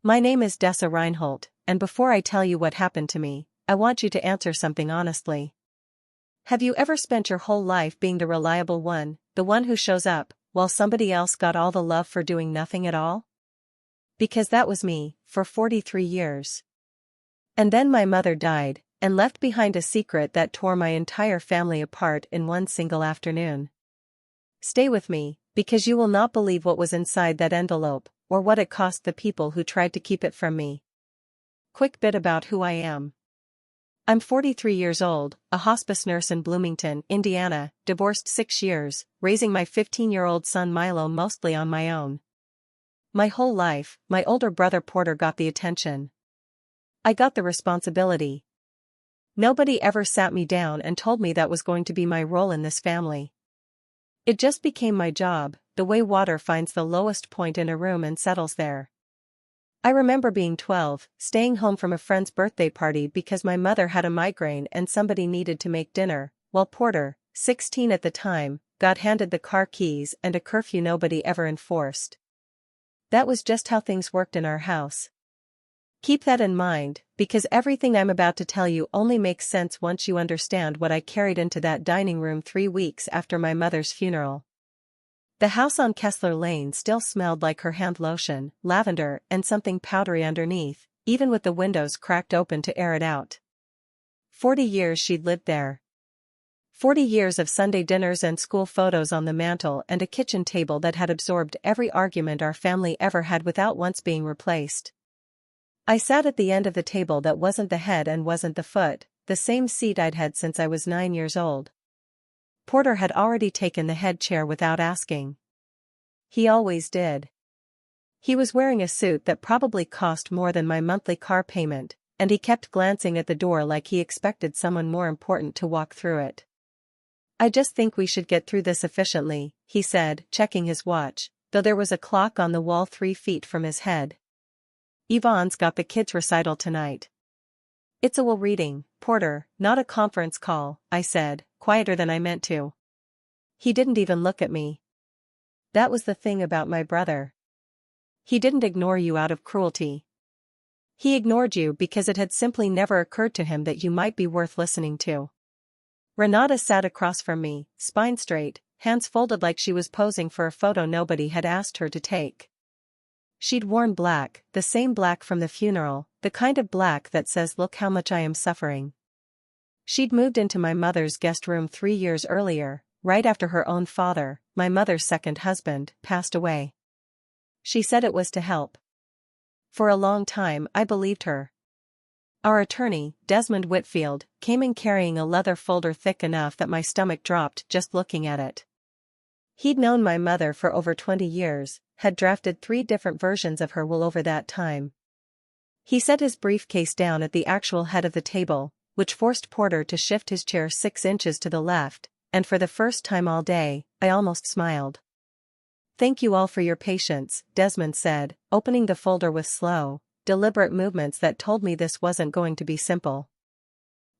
My name is Dessa Reinholt, and before I tell you what happened to me, I want you to answer something honestly. Have you ever spent your whole life being the reliable one, the one who shows up, while somebody else got all the love for doing nothing at all? Because that was me, for 43 years. And then my mother died, and left behind a secret that tore my entire family apart in one single afternoon. Stay with me, because you will not believe what was inside that envelope, or what it cost the people who tried to keep it from me. Quick bit about who I am. I'm 43 years old, a hospice nurse in Bloomington, Indiana, divorced 6 years, raising my 15-year-old son Milo mostly on my own. My whole life, my older brother Porter got the attention. I got the responsibility. Nobody ever sat me down and told me that was going to be my role in this family. It just became my job, the way water finds the lowest point in a room and settles there. I remember being 12, staying home from a friend's birthday party because my mother had a migraine and somebody needed to make dinner, while Porter, 16 at the time, got handed the car keys and a curfew nobody ever enforced. That was just how things worked in our house. Keep that in mind, because everything I'm about to tell you only makes sense once you understand what I carried into that dining room 3 weeks after my mother's funeral. The house on Kessler Lane still smelled like her hand lotion, lavender, and something powdery underneath, even with the windows cracked open to air it out. 40 years she'd lived there. 40 years of Sunday dinners and school photos on the mantel and a kitchen table that had absorbed every argument our family ever had without once being replaced. I sat at the end of the table that wasn't the head and wasn't the foot, the same seat I'd had since I was 9 years old. Porter had already taken the head chair without asking. He always did. He was wearing a suit that probably cost more than my monthly car payment, and he kept glancing at the door like he expected someone more important to walk through it. I just think we should get through this efficiently, he said, checking his watch, though there was a clock on the wall 3 feet from his head. Yvonne's got the kids' recital tonight. It's a will reading, Porter, not a conference call, I said, quieter than I meant to. He didn't even look at me. That was the thing about my brother. He didn't ignore you out of cruelty. He ignored you because it had simply never occurred to him that you might be worth listening to. Renata sat across from me, spine straight, hands folded like she was posing for a photo nobody had asked her to take. She'd worn black, the same black from the funeral, the kind of black that says look how much I am suffering. She'd moved into my mother's guest room 3 years earlier, right after her own father, my mother's second husband, passed away. She said it was to help. For a long time I believed her. Our attorney, Desmond Whitfield, came in carrying a leather folder thick enough that my stomach dropped just looking at it. He'd known my mother for over 20 years, had drafted 3 different versions of her will over that time. He set his briefcase down at the actual head of the table, which forced Porter to shift his chair 6 inches to the left, and for the first time all day, I almost smiled. Thank you all for your patience, Desmond said, opening the folder with slow, deliberate movements that told me this wasn't going to be simple.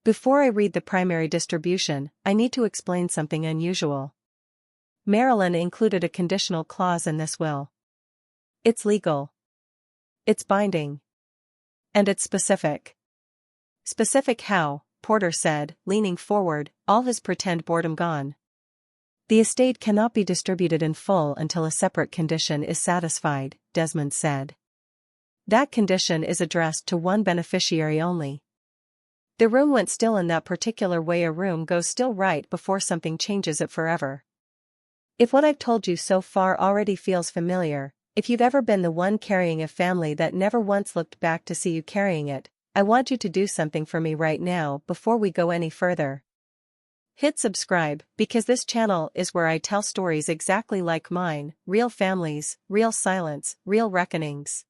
Before I read the primary distribution, I need to explain something unusual. Marilyn included a conditional clause in this will. It's legal. It's binding. And it's specific. Specific how, Porter said, leaning forward, all his pretend boredom gone. The estate cannot be distributed in full until a separate condition is satisfied, Desmond said. That condition is addressed to one beneficiary only. The room went still in that particular way a room goes still right before something changes it forever. If what I've told you so far already feels familiar, if you've ever been the one carrying a family that never once looked back to see you carrying it, I want you to do something for me right now before we go any further. Hit subscribe, because this channel is where I tell stories exactly like mine, real families, real silence, real reckonings.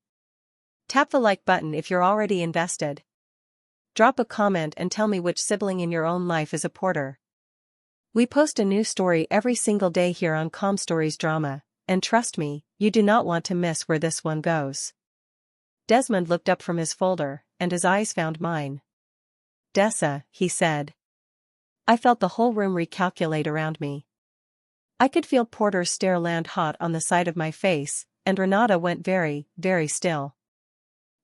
Tap the like button if you're already invested. Drop a comment and tell me which sibling in your own life is a Porter. We post a new story every single day here on Com Stories Drama, and trust me, you do not want to miss where this one goes. Desmond looked up from his folder, and his eyes found mine. Dessa, he said. I felt the whole room recalculate around me. I could feel Porter's stare land hot on the side of my face, and Renata went very, very still.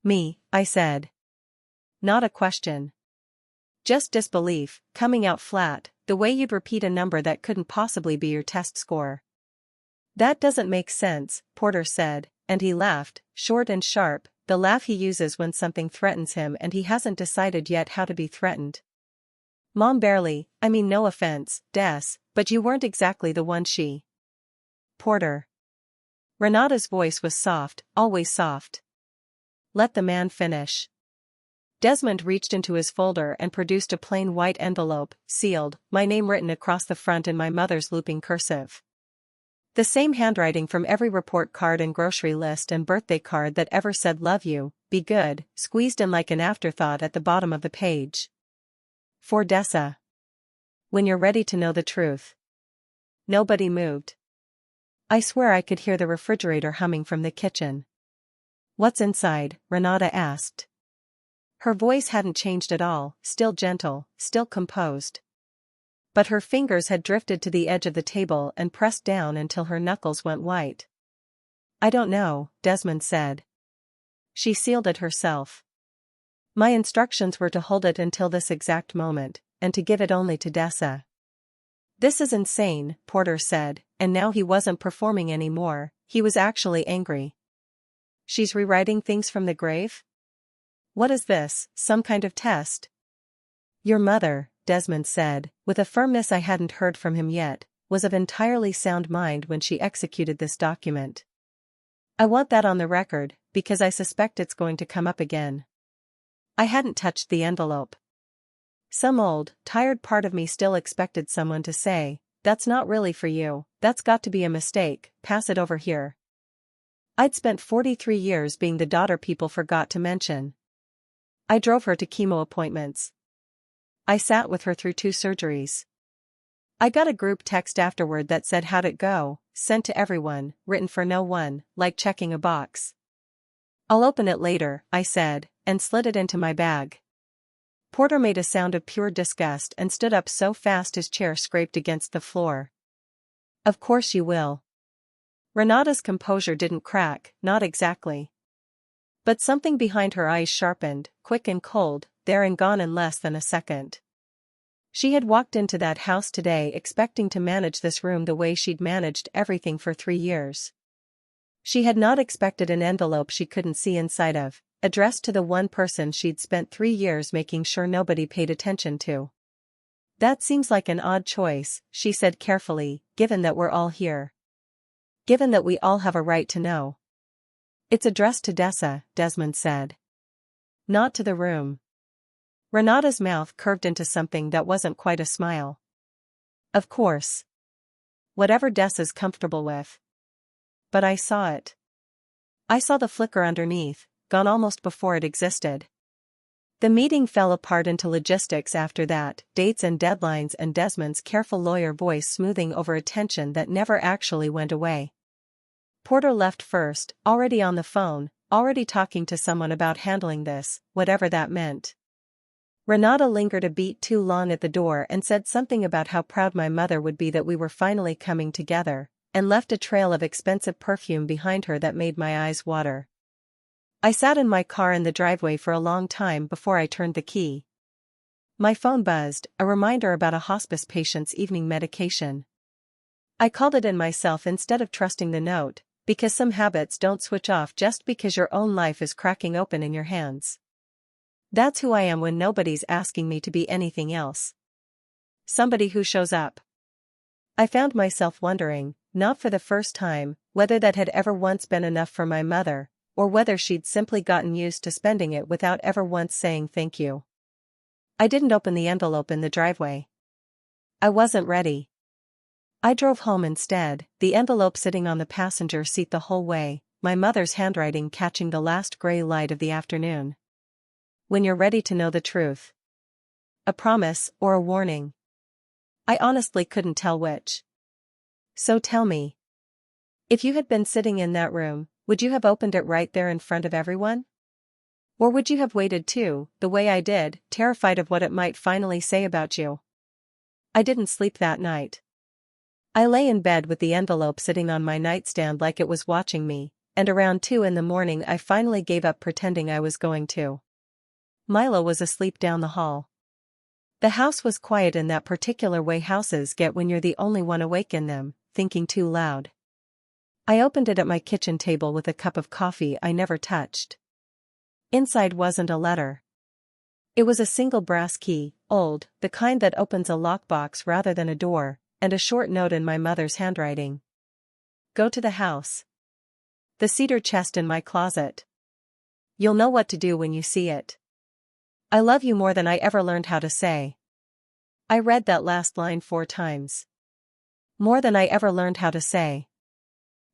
Me, I said. Not a question. Just disbelief, coming out flat, the way you'd repeat a number that couldn't possibly be your test score. That doesn't make sense, Porter said, and he laughed, short and sharp, the laugh he uses when something threatens him and he hasn't decided yet how to be threatened. Mom barely, I mean no offense, Des, but you weren't exactly the one she. Porter. Renata's voice was soft, always soft. Let the man finish. Desmond reached into his folder and produced a plain white envelope, sealed, my name written across the front in my mother's looping cursive. The same handwriting from every report card and grocery list and birthday card that ever said love you, be good, squeezed in like an afterthought at the bottom of the page. For Dessa. When you're ready to know the truth. Nobody moved. I swear I could hear the refrigerator humming from the kitchen. What's inside? Renata asked. Her voice hadn't changed at all, still gentle, still composed. But her fingers had drifted to the edge of the table and pressed down until her knuckles went white. I don't know, Desmond said. She sealed it herself. My instructions were to hold it until this exact moment, and to give it only to Dessa. This is insane, Porter said, and now he wasn't performing anymore, he was actually angry. She's rewriting things from the grave? What is this, some kind of test? Your mother, Desmond said, with a firmness I hadn't heard from him yet, was of entirely sound mind when she executed this document. I want that on the record, because I suspect it's going to come up again. I hadn't touched the envelope. Some old, tired part of me still expected someone to say, that's not really for you, that's got to be a mistake, pass it over here. I'd spent 43 years being the daughter people forgot to mention. I drove her to chemo appointments. I sat with her through 2 surgeries. I got a group text afterward that said how'd it go, sent to everyone, written for no one, like checking a box. I'll open it later, I said, and slid it into my bag. Porter made a sound of pure disgust and stood up so fast his chair scraped against the floor. Of course you will. Renata's composure didn't crack, not exactly. But something behind her eyes sharpened, quick and cold, there and gone in less than a second. She had walked into that house today expecting to manage this room the way she'd managed everything for 3 years. She had not expected an envelope she couldn't see inside of, addressed to the one person she'd spent 3 years making sure nobody paid attention to. That seems like an odd choice, she said carefully, given that we're all here. Given that we all have a right to know. It's addressed to Dessa, Desmond said. Not to the room. Renata's mouth curved into something that wasn't quite a smile. Of course. Whatever Dessa's comfortable with. But I saw it. I saw the flicker underneath, gone almost before it existed. The meeting fell apart into logistics after that, dates and deadlines and Desmond's careful lawyer voice smoothing over a tension that never actually went away. Porter left first, already on the phone, already talking to someone about handling this, whatever that meant. Renata lingered a beat too long at the door and said something about how proud my mother would be that we were finally coming together, and left a trail of expensive perfume behind her that made my eyes water. I sat in my car in the driveway for a long time before I turned the key. My phone buzzed, a reminder about a hospice patient's evening medication. I called it in myself instead of trusting the note, because some habits don't switch off just because your own life is cracking open in your hands. That's who I am when nobody's asking me to be anything else. Somebody who shows up. I found myself wondering, not for the first time, whether that had ever once been enough for my mother, or whether she'd simply gotten used to spending it without ever once saying thank you. I didn't open the envelope in the driveway. I wasn't ready. I drove home instead, the envelope sitting on the passenger seat the whole way, my mother's handwriting catching the last gray light of the afternoon. When you're ready to know the truth. A promise or a warning. I honestly couldn't tell which. So tell me. If you had been sitting in that room, would you have opened it right there in front of everyone? Or would you have waited too, the way I did, terrified of what it might finally say about you? I didn't sleep that night. I lay in bed with the envelope sitting on my nightstand like it was watching me, and around 2 in the morning I finally gave up pretending I was going to. Milo was asleep down the hall. The house was quiet in that particular way houses get when you're the only one awake in them, thinking too loud. I opened it at my kitchen table with a cup of coffee I never touched. Inside wasn't a letter. It was a single brass key, old, the kind that opens a lockbox rather than a door, and a short note in my mother's handwriting. Go to the house. The cedar chest in my closet. You'll know what to do when you see it. I love you more than I ever learned how to say. I read that last line 4 times. More than I ever learned how to say.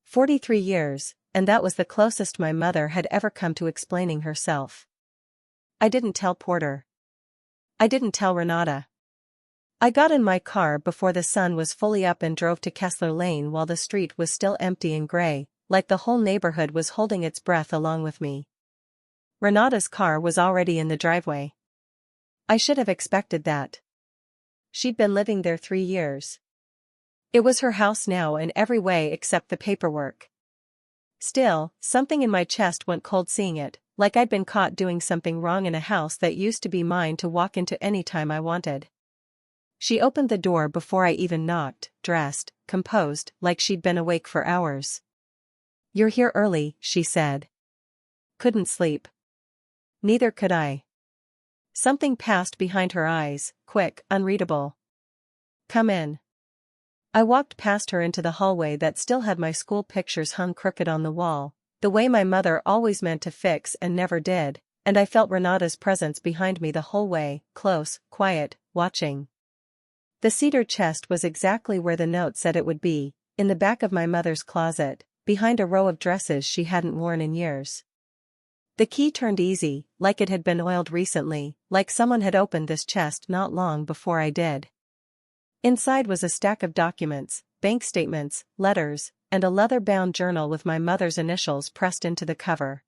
43 years, and that was the closest my mother had ever come to explaining herself. I didn't tell Porter. I didn't tell Renata. I got in my car before the sun was fully up and drove to Kessler Lane while the street was still empty and gray, like the whole neighborhood was holding its breath along with me. Renata's car was already in the driveway. I should have expected that. She'd been living there 3 years. It was her house now in every way except the paperwork. Still, something in my chest went cold seeing it, like I'd been caught doing something wrong in a house that used to be mine to walk into any time I wanted. She opened the door before I even knocked, dressed, composed, like she'd been awake for hours. "You're here early," she said. Couldn't sleep. Neither could I. Something passed behind her eyes, quick, unreadable. "Come in." I walked past her into the hallway that still had my school pictures hung crooked on the wall, the way my mother always meant to fix and never did, and I felt Renata's presence behind me the whole way, close, quiet, watching. The cedar chest was exactly where the note said it would be, in the back of my mother's closet, behind a row of dresses she hadn't worn in years. The key turned easy, like it had been oiled recently, like someone had opened this chest not long before I did. Inside was a stack of documents, bank statements, letters, and a leather-bound journal with my mother's initials pressed into the cover.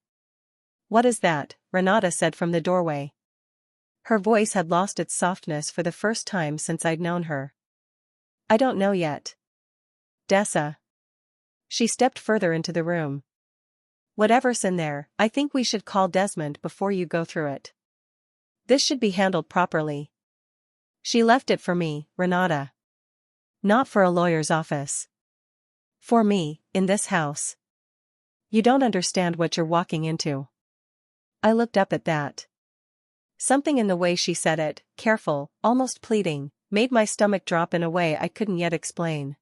"What is that?" Renata said from the doorway. Her voice had lost its softness for the first time since I'd known her. "I don't know yet." "Dessa." She stepped further into the room. "Whatever's in there, I think we should call Desmond before you go through it. This should be handled properly. She left it for me, Renata. Not for a lawyer's office. For me, in this house. You don't understand what you're walking into." I looked up at that. Something in the way she said it, careful, almost pleading, made my stomach drop in a way I couldn't yet explain.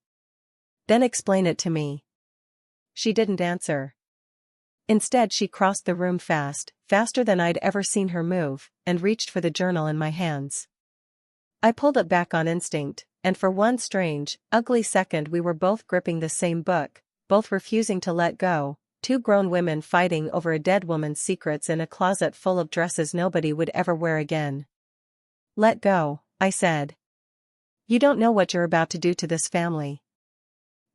"Then explain it to me." She didn't answer. Instead she crossed the room fast, faster than I'd ever seen her move, and reached for the journal in my hands. I pulled it back on instinct, and for one strange, ugly second we were both gripping the same book, both refusing to let go, 2 grown women fighting over a dead woman's secrets in a closet full of dresses nobody would ever wear again. "Let go," I said. "You don't know what you're about to do to this family."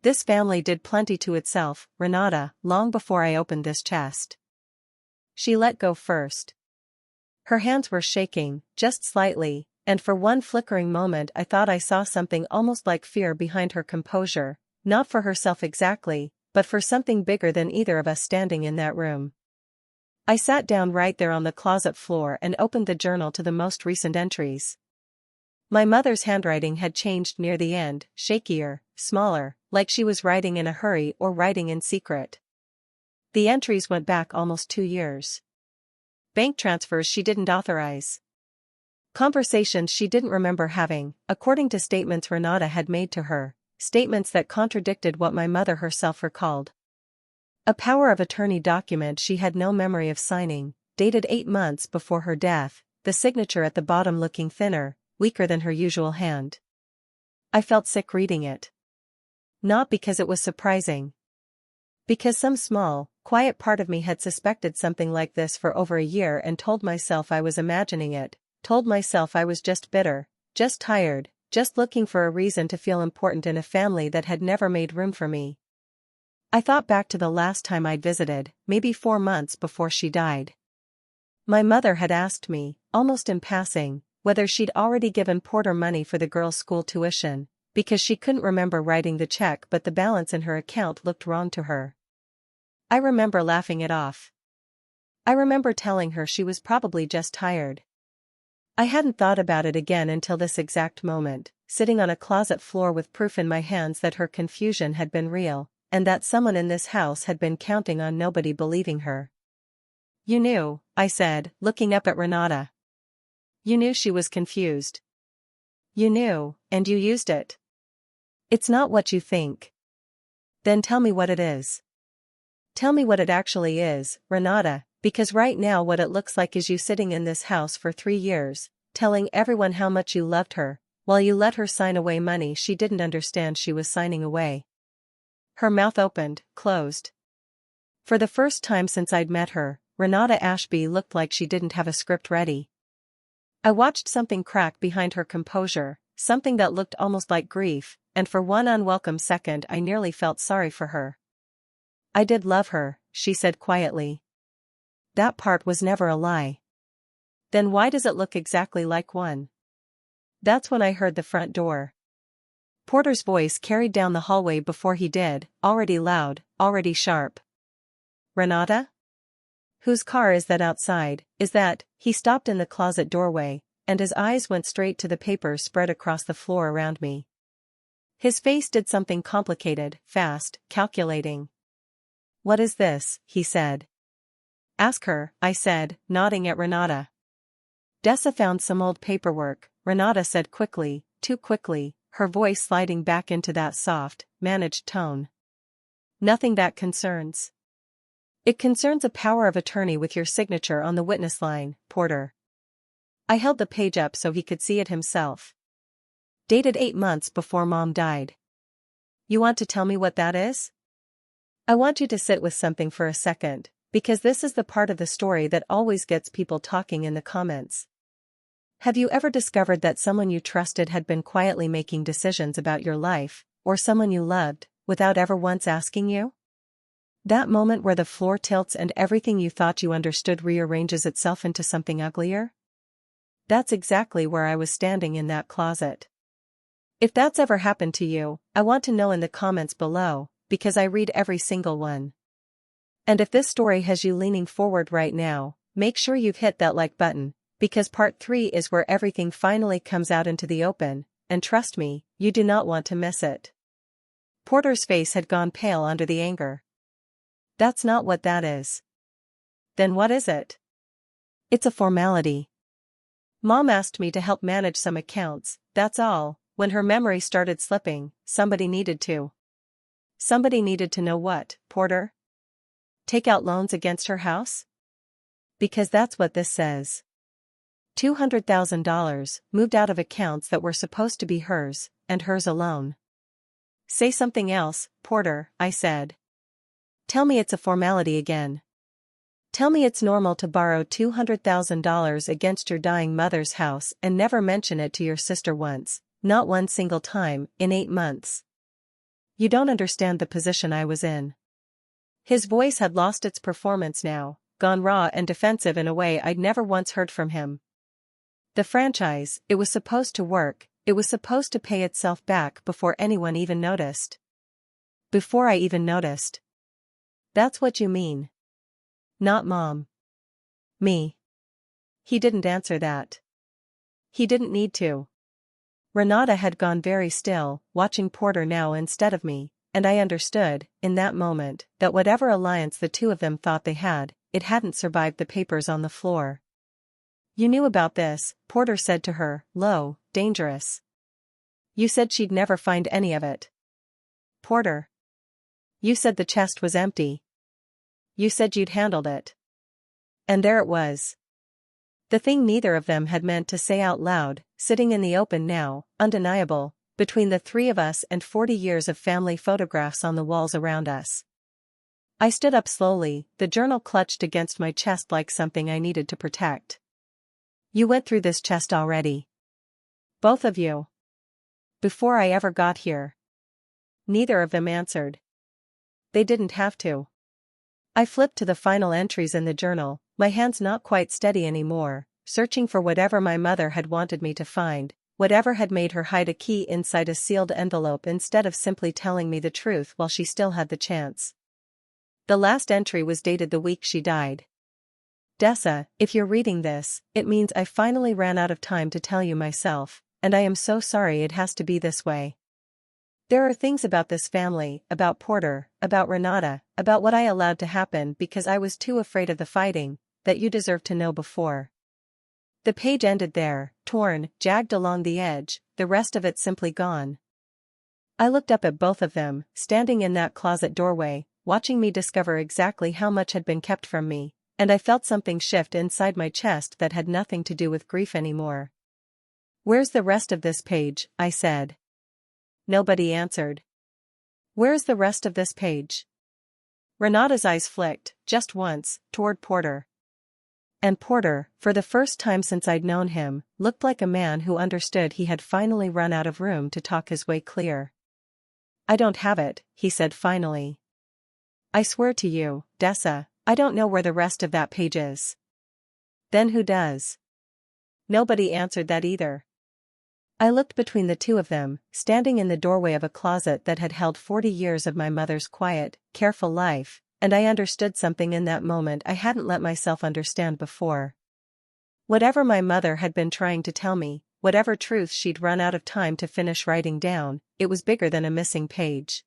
"This family did plenty to itself, Renata, long before I opened this chest." She let go first. Her hands were shaking, just slightly, and for one flickering moment I thought I saw something almost like fear behind her composure, not for herself exactly, but for something bigger than either of us standing in that room. I sat down right there on the closet floor and opened the journal to the most recent entries. My mother's handwriting had changed near the end, shakier, smaller, like she was writing in a hurry or writing in secret. The entries went back almost 2 years. Bank transfers she didn't authorize. Conversations she didn't remember having, according to statements Renata had made to her, statements that contradicted what my mother herself recalled. A power of attorney document she had no memory of signing, dated 8 months before her death, the signature at the bottom looking thinner, weaker than her usual hand. I felt sick reading it. Not because it was surprising. Because some small, quiet part of me had suspected something like this for over a year and told myself I was imagining it, told myself I was just bitter, just tired, just looking for a reason to feel important in a family that had never made room for me. I thought back to the last time I'd visited, maybe 4 months before she died. My mother had asked me, almost in passing, whether she'd already given Porter money for the girls' school tuition, because she couldn't remember writing the check but the balance in her account looked wrong to her. I remember laughing it off. I remember telling her she was probably just tired. I hadn't thought about it again until this exact moment, sitting on a closet floor with proof in my hands that her confusion had been real, and that someone in this house had been counting on nobody believing her. You knew, I said, looking up at Renata. You knew she was confused. You knew, and you used it. It's not what you think. Then tell me what it is. Tell me what it actually is, Renata, because right now what it looks like is you sitting in this house for 3 years, telling everyone how much you loved her, while you let her sign away money she didn't understand she was signing away. Her mouth opened, closed. For the first time since I'd met her, Renata Ashby looked like she didn't have a script ready. I watched something crack behind her composure, something that looked almost like grief, and for one unwelcome second I nearly felt sorry for her. I did love her, she said quietly. That part was never a lie. Then why does it look exactly like one? That's when I heard the front door. Porter's voice carried down the hallway before he did, already loud, already sharp. Renata? Whose car is that outside? Is that? He stopped in the closet doorway, and his eyes went straight to the papers spread across the floor around me. His face did something complicated, fast, calculating. What is this? He said. Ask her, I said, nodding at Renata. Dessa found some old paperwork, Renata said quickly, too quickly, her voice sliding back into that soft, managed tone. Nothing that concerns. It concerns a power of attorney with your signature on the witness line, Porter. I held the page up so he could see it himself. Dated 8 months before Mom died. You want to tell me what that is? I want you to sit with something for a second, because this is the part of the story that always gets people talking in the comments. Have you ever discovered that someone you trusted had been quietly making decisions about your life, or someone you loved, without ever once asking you? That moment where the floor tilts and everything you thought you understood rearranges itself into something uglier? That's exactly where I was standing in that closet. If that's ever happened to you, I want to know in the comments below, because I read every single one. And if this story has you leaning forward right now, make sure you've hit that like button, because part 3 is where everything finally comes out into the open, and trust me, you do not want to miss it. Porter's face had gone pale under the anger. That's not what that is. Then what is it? It's a formality. Mom asked me to help manage some accounts, that's all. When her memory started slipping, somebody needed to. Somebody needed to know what, Porter? Take out loans against her house? Because that's what this says. $200,000 moved out of accounts that were supposed to be hers, and hers alone. Say something else, Porter, I said. Tell me it's a formality again. Tell me it's normal to borrow $200,000 against your dying mother's house and never mention it to your sister once, not one single time, in 8 months. You don't understand the position I was in. His voice had lost its performance now, gone raw and defensive in a way I'd never once heard from him. The franchise, it was supposed to work, it was supposed to pay itself back before anyone even noticed. Before I even noticed. That's what you mean. Not Mom. Me. He didn't answer that. He didn't need to. Renata had gone very still, watching Porter now instead of me, and I understood, in that moment, that whatever alliance the two of them thought they had, it hadn't survived the papers on the floor. You knew about this, Porter said to her, low, dangerous. You said she'd never find any of it. Porter. You said the chest was empty. You said you'd handled it. And there it was. The thing neither of them had meant to say out loud, sitting in the open now, undeniable, between the 3 of us and 40 years of family photographs on the walls around us. I stood up slowly, the journal clutched against my chest like something I needed to protect. You went through this chest already. Both of you. Before I ever got here. Neither of them answered. They didn't have to. I flipped to the final entries in the journal, my hands not quite steady anymore, searching for whatever my mother had wanted me to find, whatever had made her hide a key inside a sealed envelope instead of simply telling me the truth while she still had the chance. The last entry was dated the week she died. Dessa, if you're reading this, it means I finally ran out of time to tell you myself, and I am so sorry it has to be this way. There are things about this family, about Porter, about Renata, about what I allowed to happen because I was too afraid of the fighting, that you deserve to know before. The page ended there, torn, jagged along the edge, the rest of it simply gone. I looked up at both of them, standing in that closet doorway, watching me discover exactly how much had been kept from me, and I felt something shift inside my chest that had nothing to do with grief anymore. "Where's the rest of this page?" I said. Nobody answered. "Where's the rest of this page?" Renata's eyes flicked, just once, toward Porter. And Porter, for the first time since I'd known him, looked like a man who understood he had finally run out of room to talk his way clear. "I don't have it," he said finally. "I swear to you, Dessa, I don't know where the rest of that page is." "Then who does?" Nobody answered that either. I looked between the two of them, standing in the doorway of a closet that had held 40 years of my mother's quiet, careful life, and I understood something in that moment I hadn't let myself understand before. Whatever my mother had been trying to tell me, whatever truth she'd run out of time to finish writing down, it was bigger than a missing page.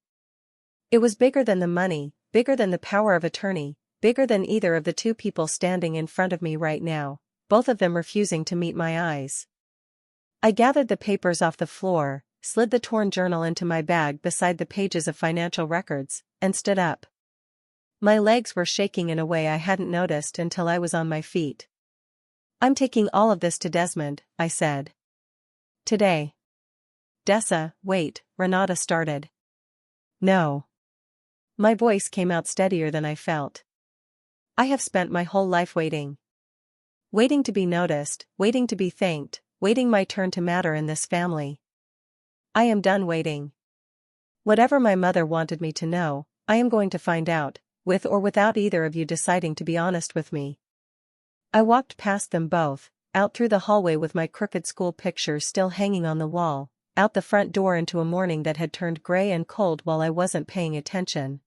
It was bigger than the money, bigger than the power of attorney, bigger than either of the two people standing in front of me right now, both of them refusing to meet my eyes. I gathered the papers off the floor, slid the torn journal into my bag beside the pages of financial records, and stood up. My legs were shaking in a way I hadn't noticed until I was on my feet. "I'm taking all of this to Desmond," I said. "Today." "Dessa, wait," Renata started. "No." My voice came out steadier than I felt. "I have spent my whole life waiting. Waiting to be noticed, waiting to be thanked, waiting my turn to matter in this family. I am done waiting. Whatever my mother wanted me to know, I am going to find out, with or without either of you deciding to be honest with me." I walked past them both, out through the hallway with my crooked school pictures still hanging on the wall, out the front door into a morning that had turned gray and cold while I wasn't paying attention.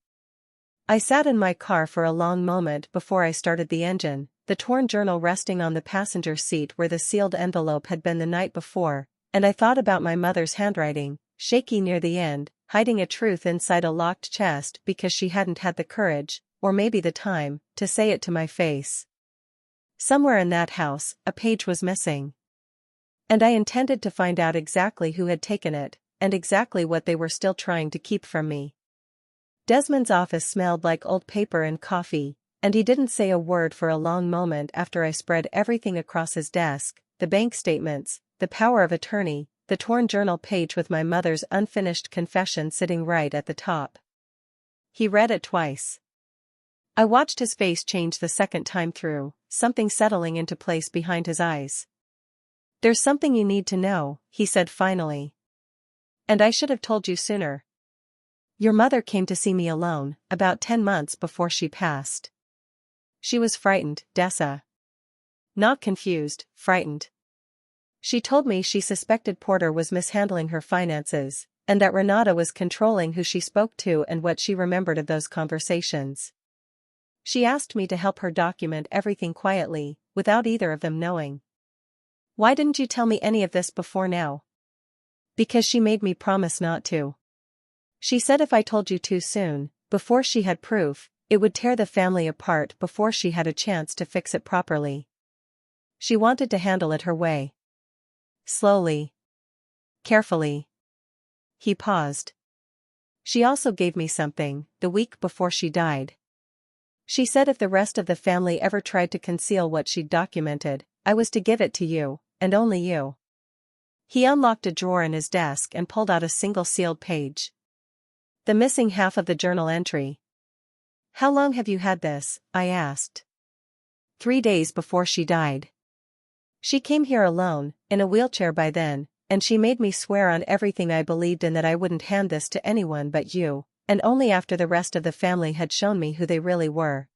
I sat in my car for a long moment before I started the engine, the torn journal resting on the passenger seat where the sealed envelope had been the night before, and I thought about my mother's handwriting, shaky near the end, hiding a truth inside a locked chest because she hadn't had the courage, or maybe the time, to say it to my face. Somewhere in that house, a page was missing. And I intended to find out exactly who had taken it, and exactly what they were still trying to keep from me. Desmond's office smelled like old paper and coffee, and he didn't say a word for a long moment after I spread everything across his desk, the bank statements, the power of attorney, the torn journal page with my mother's unfinished confession sitting right at the top. He read it twice. I watched his face change the second time through, something settling into place behind his eyes. "There's something you need to know," he said finally. "And I should have told you sooner. Your mother came to see me alone, about 10 months before she passed. She was frightened, Dessa. Not confused, frightened. She told me she suspected Porter was mishandling her finances, and that Renata was controlling who she spoke to and what she remembered of those conversations. She asked me to help her document everything quietly, without either of them knowing. Why didn't you tell me any of this before now? Because she made me promise not to. She said if I told you too soon, before she had proof, it would tear the family apart before she had a chance to fix it properly. She wanted to handle it her way. Slowly. Carefully." He paused. "She also gave me something, the week before she died. She said if the rest of the family ever tried to conceal what she'd documented, I was to give it to you, and only you." He unlocked a drawer in his desk and pulled out a single sealed page. The missing half of the journal entry. "How long have you had this?" I asked. 3 days before she died. She came here alone, in a wheelchair by then, and she made me swear on everything I believed in that I wouldn't hand this to anyone but you, and only after the rest of the family had shown me who they really were.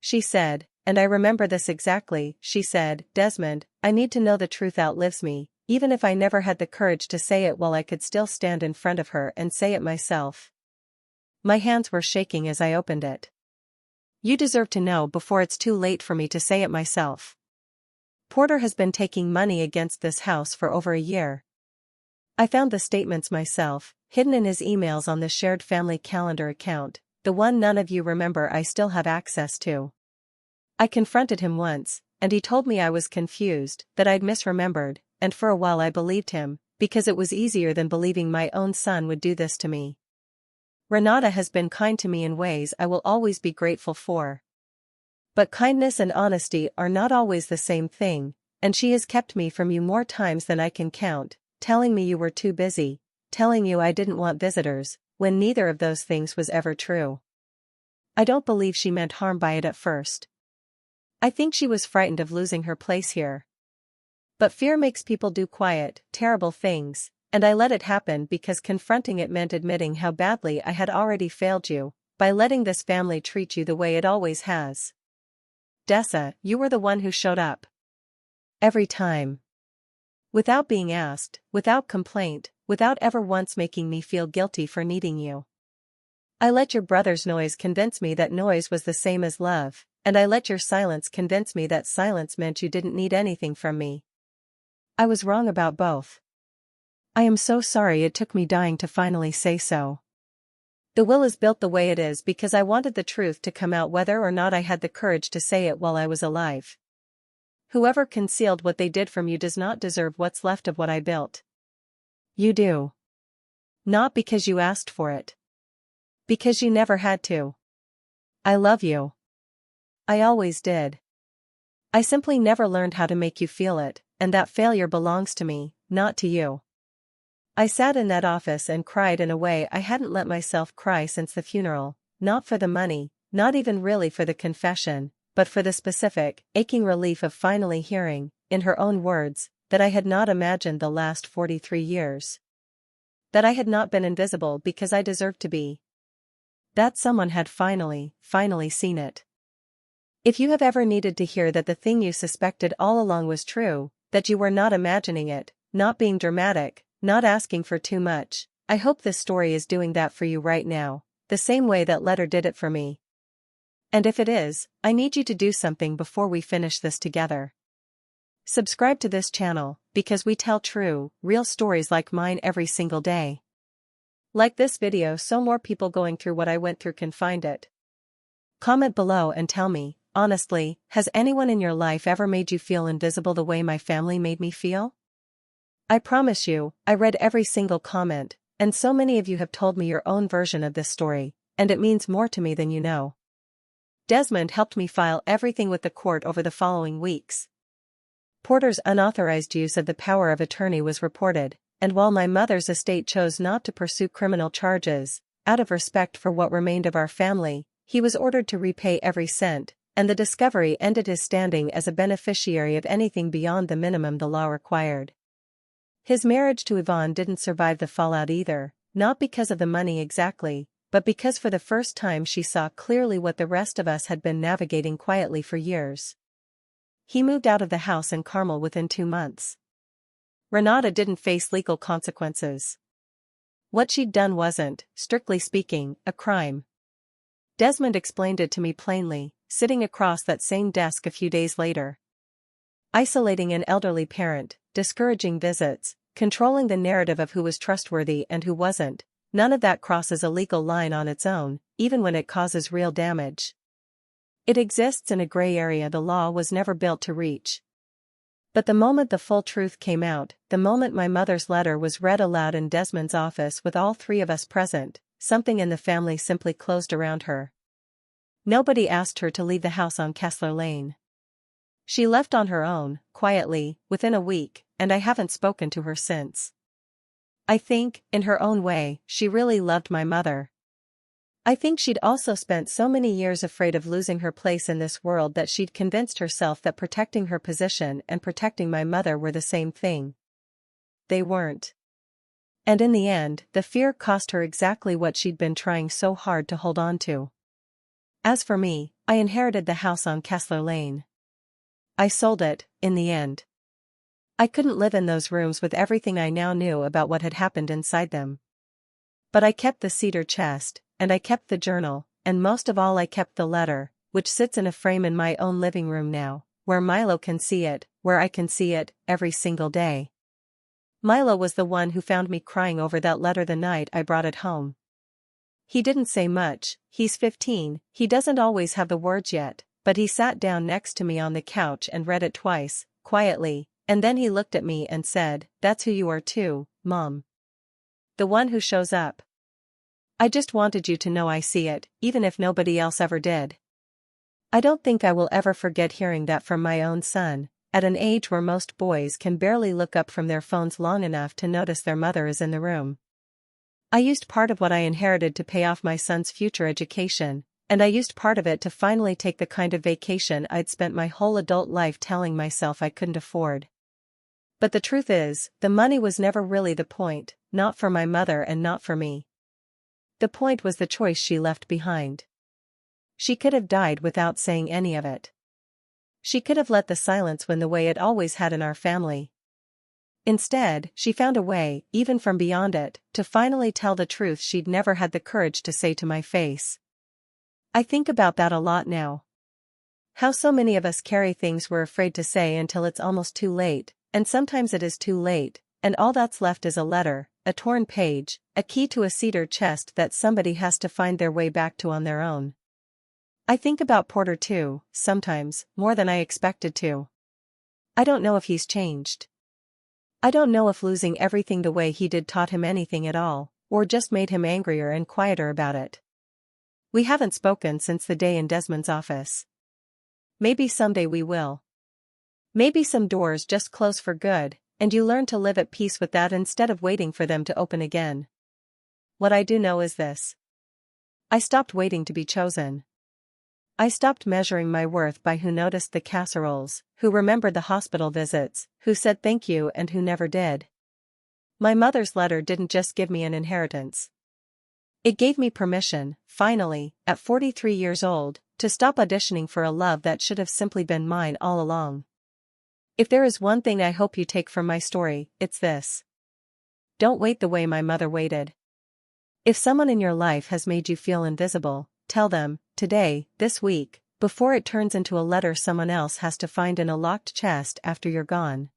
She said, and I remember this exactly, she said, "Desmond, I need to know the truth outlives me, even if I never had the courage to say it while I could still stand in front of her and say it myself." My hands were shaking as I opened it. You deserve to know before it's too late for me to say it myself. Porter has been taking money against this house for over a year. I found the statements myself, hidden in his emails on the shared family calendar account, the one none of you remember I still have access to. I confronted him once, and he told me I was confused, that I'd misremembered, and for a while I believed him, because it was easier than believing my own son would do this to me. Renata has been kind to me in ways I will always be grateful for. But kindness and honesty are not always the same thing, and she has kept me from you more times than I can count, telling me you were too busy, telling you I didn't want visitors, when neither of those things was ever true. I don't believe she meant harm by it at first. I think she was frightened of losing her place here. But fear makes people do quiet, terrible things, and I let it happen because confronting it meant admitting how badly I had already failed you, by letting this family treat you the way it always has. Dessa, you were the one who showed up. Every time. Without being asked, without complaint, without ever once making me feel guilty for needing you. I let your brother's noise convince me that noise was the same as love, and I let your silence convince me that silence meant you didn't need anything from me. I was wrong about both. I am so sorry it took me dying to finally say so. The will is built the way it is because I wanted the truth to come out whether or not I had the courage to say it while I was alive. Whoever concealed what they did from you does not deserve what's left of what I built. You do. Not because you asked for it. Because you never had to. I love you. I always did. I simply never learned how to make you feel it, and that failure belongs to me, not to you. I sat in that office and cried in a way I hadn't let myself cry since the funeral, not for the money, not even really for the confession, but for the specific, aching relief of finally hearing, in her own words, that I had not imagined the last 43 years. That I had not been invisible because I deserved to be. That someone had finally seen it. If you have ever needed to hear that the thing you suspected all along was true, that you were not imagining it, not being dramatic, not asking for too much, I hope this story is doing that for you right now, the same way that letter did it for me. And if it is, I need you to do something before we finish this together. Subscribe to this channel, because we tell true, real stories like mine every single day. Like this video so more people going through what I went through can find it. Comment below and tell me, honestly, has anyone in your life ever made you feel invisible the way my family made me feel? I promise you, I read every single comment, and so many of you have told me your own version of this story, and it means more to me than you know. Desmond helped me file everything with the court over the following weeks. Porter's unauthorized use of the power of attorney was reported, and while my mother's estate chose not to pursue criminal charges, out of respect for what remained of our family, he was ordered to repay every cent, and the discovery ended his standing as a beneficiary of anything beyond the minimum the law required. His marriage to Yvonne didn't survive the fallout either, not because of the money exactly, but because for the first time she saw clearly what the rest of us had been navigating quietly for years. He moved out of the house in Carmel within 2 months. Renata didn't face legal consequences. What she'd done wasn't, strictly speaking, a crime. Desmond explained it to me plainly, sitting across that same desk a few days later. Isolating an elderly parent, discouraging visits, controlling the narrative of who was trustworthy and who wasn't, none of that crosses a legal line on its own, even when it causes real damage. It exists in a gray area the law was never built to reach. But the moment the full truth came out, the moment my mother's letter was read aloud in Desmond's office with all 3 of us present, something in the family simply closed around her. Nobody asked her to leave the house on Kessler Lane. She left on her own, quietly, within a week, and I haven't spoken to her since. I think, in her own way, she really loved my mother. I think she'd also spent so many years afraid of losing her place in this world that she'd convinced herself that protecting her position and protecting my mother were the same thing. They weren't. And in the end, the fear cost her exactly what she'd been trying so hard to hold on to. As for me, I inherited the house on Kessler Lane. I sold it, in the end. I couldn't live in those rooms with everything I now knew about what had happened inside them. But I kept the cedar chest, and I kept the journal, and most of all I kept the letter, which sits in a frame in my own living room now, where Milo can see it, where I can see it, every single day. Milo was the one who found me crying over that letter the night I brought it home. He didn't say much, he's 15, he doesn't always have the words yet, but he sat down next to me on the couch and read it twice, quietly, and then he looked at me and said, "That's who you are too, Mom. The one who shows up. I just wanted you to know I see it, even if nobody else ever did." I don't think I will ever forget hearing that from my own son, at an age where most boys can barely look up from their phones long enough to notice their mother is in the room. I used part of what I inherited to pay off my son's future education, and I used part of it to finally take the kind of vacation I'd spent my whole adult life telling myself I couldn't afford. But the truth is, the money was never really the point, not for my mother and not for me. The point was the choice she left behind. She could have died without saying any of it. She could have let the silence win the way it always had in our family. Instead, she found a way, even from beyond it, to finally tell the truth she'd never had the courage to say to my face. I think about that a lot now. How so many of us carry things we're afraid to say until it's almost too late, and sometimes it is too late, and all that's left is a letter, a torn page, a key to a cedar chest that somebody has to find their way back to on their own. I think about Porter too, sometimes, more than I expected to. I don't know if he's changed. I don't know if losing everything the way he did taught him anything at all, or just made him angrier and quieter about it. We haven't spoken since the day in Desmond's office. Maybe someday we will. Maybe some doors just close for good, and you learn to live at peace with that instead of waiting for them to open again. What I do know is this. I stopped waiting to be chosen. I stopped measuring my worth by who noticed the casseroles, who remembered the hospital visits, who said thank you and who never did. My mother's letter didn't just give me an inheritance. It gave me permission, finally, at 43 years old, to stop auditioning for a love that should have simply been mine all along. If there is one thing I hope you take from my story, it's this. Don't wait the way my mother waited. If someone in your life has made you feel invisible, tell them, today, this week, before it turns into a letter someone else has to find in a locked chest after you're gone.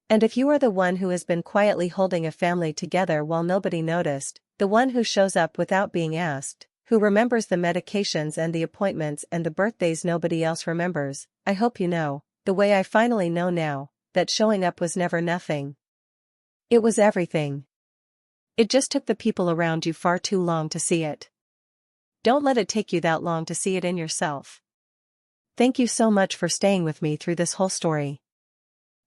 And if you are the one who has been quietly holding a family together while nobody noticed, the one who shows up without being asked, who remembers the medications and the appointments and the birthdays nobody else remembers, I hope you know, the way I finally know now, that showing up was never nothing. It was everything. It just took the people around you far too long to see it. Don't let it take you that long to see it in yourself. Thank you so much for staying with me through this whole story.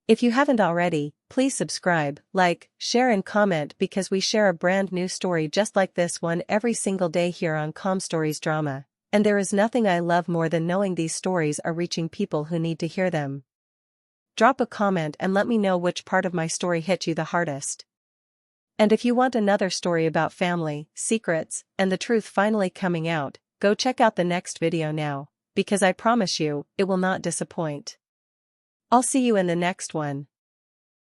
If you haven't already, please subscribe, like, share and comment because we share a brand new story just like this one every single day here on Com Stories Drama, and there is nothing I love more than knowing these stories are reaching people who need to hear them. Drop a comment and let me know which part of my story hit you the hardest. And if you want another story about family, secrets, and the truth finally coming out, go check out the next video now, because I promise you, it will not disappoint. I'll see you in the next one.